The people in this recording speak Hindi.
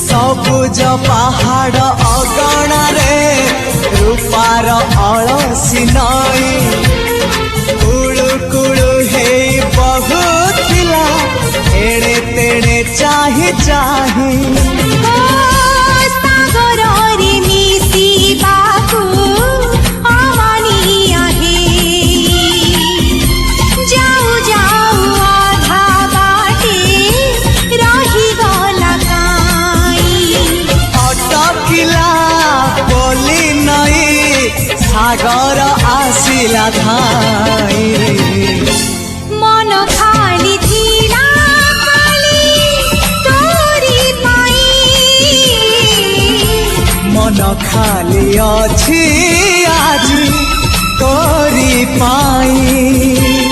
सबुज पहाड़ अगणारे रूपार अलसी नई कुळु कुळु हे बहुथिला एड़े तेड़े चाही चाही सागर आसिला धाई मन खाली थिला खाली तोरी पाई मन खाली अछि आज तोरी पाई।